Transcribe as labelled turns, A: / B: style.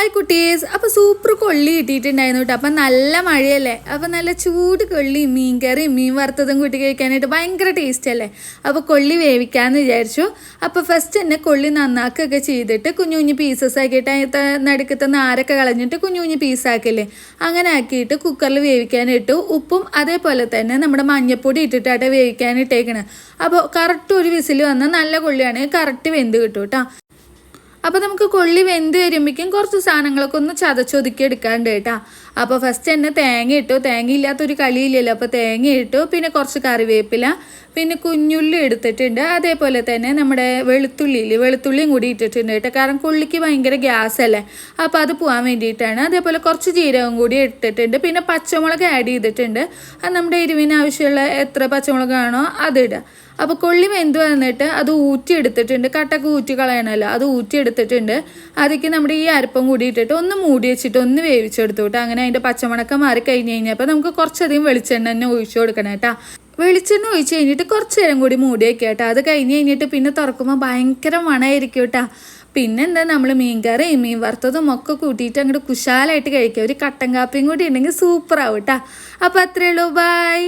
A: Hi കുട്ടീസ്. അപ്പോൾ super കൊള്ളി കിട്ടിയിട്ടുണ്ടായിരുന്നു കേട്ടോ. അപ്പം നല്ല മഴയല്ലേ, അപ്പം നല്ല ചൂട് കൊള്ളിയും മീൻ കറിയും മീൻ വറുത്തതും കൂട്ടി കഴിക്കാനായിട്ട് ഭയങ്കര ടേസ്റ്റ് അല്ലേ. അപ്പോൾ കൊള്ളി വേവിക്കാമെന്ന് വിചാരിച്ചു. അപ്പോൾ ഫസ്റ്റ് തന്നെ കൊള്ളി നന്നാക്കുകയൊക്കെ ചെയ്തിട്ട് കുഞ്ഞു കുഞ്ഞു പീസസ് ആക്കിയിട്ട് അതിൻ്റെ നടുക്കത്തെ നാരൊക്കെ കളഞ്ഞിട്ട് കുഞ്ഞു കുഞ്ഞു പീസാക്കില്ലേ, അങ്ങനെ ആക്കിയിട്ട് കുക്കറിൽ വേവിക്കാനിട്ടു. ഉപ്പും അതേപോലെ തന്നെ നമ്മുടെ മഞ്ഞൾപ്പൊടി ഇട്ടിട്ടാട്ടെ വേവിക്കാനിട്ടേക്കണേ. അപ്പോൾ കറക്റ്റ് ഒരു വിസിൽ വന്നാൽ നല്ല കൊള്ളിയാണെങ്കിൽ കറക്റ്റ് വെന്ത് കിട്ടും കേട്ടോ. അപ്പോൾ നമുക്ക് കൊള്ളി വെന്ത് വരുമ്പോഴേക്കും കുറച്ച് സാധനങ്ങളൊക്കെ ഒന്ന് ചതച്ചൊതുക്കി എടുക്കാണ്ട് കേട്ടോ. അപ്പോൾ ഫസ്റ്റ് തന്നെ തേങ്ങ ഇട്ടു. തേങ്ങ ഇല്ലാത്തൊരു കളിയില്ലല്ലോ, അപ്പോൾ തേങ്ങ ഇട്ടു. പിന്നെ കുറച്ച് കറിവേപ്പില, പിന്നെ കുഞ്ഞുള്ളി എടുത്തിട്ടുണ്ട്. അതേപോലെ തന്നെ നമ്മുടെ വെളുത്തുള്ളിയും കൂടി ഇട്ടിട്ടുണ്ട് കേട്ടോ. കാരണം കൊള്ളിക്ക് ഭയങ്കര ഗ്യാസ് അല്ലേ, അപ്പോൾ അത് പോകാൻ വേണ്ടിയിട്ടാണ്. അതേപോലെ കുറച്ച് ജീരകം കൂടി ഇട്ടിട്ടുണ്ട്. പിന്നെ പച്ചമുളക് ആഡ് ചെയ്തിട്ടുണ്ട്. അത് നമ്മുടെ എരിവിന് ആവശ്യമുള്ള എത്ര പച്ചമുളകാണോ അതിടുക. അപ്പോൾ കൊള്ളി വെന്ത് വന്നിട്ട് അത് ഊറ്റിയെടുത്തിട്ടുണ്ട്. കട്ടൊക്കെ ഊറ്റി കളയണമല്ലോ, അത് ഊറ്റിയെടുത്തിട്ടുണ്ട്. അതിലേക്ക് നമ്മുടെ ഈ അരപ്പം കൂടി ഇട്ടിട്ട് ഒന്ന് മൂടി വെച്ചിട്ട് ഒന്ന് വേവിച്ചെടുത്തു കേട്ടോ. അങ്ങനെ അതിൻ്റെ പച്ചമണക്കം മാറി കഴിഞ്ഞ് കഴിഞ്ഞപ്പോൾ നമുക്ക് കുറച്ചധികം വെളിച്ചെണ്ണ തന്നെ ഒഴിച്ചു കൊടുക്കണം കേട്ടോ. വെളിച്ചെണ്ണ ഒഴിച്ച് കഴിഞ്ഞിട്ട് കുറച്ച് നേരം കൂടി മൂടി വയ്ക്കുക കേട്ടോ. അത് കഴിഞ്ഞ് കഴിഞ്ഞിട്ട് പിന്നെ തുറക്കുമ്പോൾ ഭയങ്കര മണമായിരിക്കും കേട്ടോ. പിന്നെന്താ, നമ്മൾ മീൻകറിയും മീൻ വറുത്തതും ഒക്കെ കൂട്ടിയിട്ട് അങ്ങോട്ട് കുശാലായിട്ട് കഴിക്കുക. ഒരു കട്ടൻ കാപ്പിയും കൂടി ഉണ്ടെങ്കിൽ സൂപ്പറാവും കേട്ടോ. അപ്പോൾ അത്രയേ ഉള്ളൂ, ബൈ.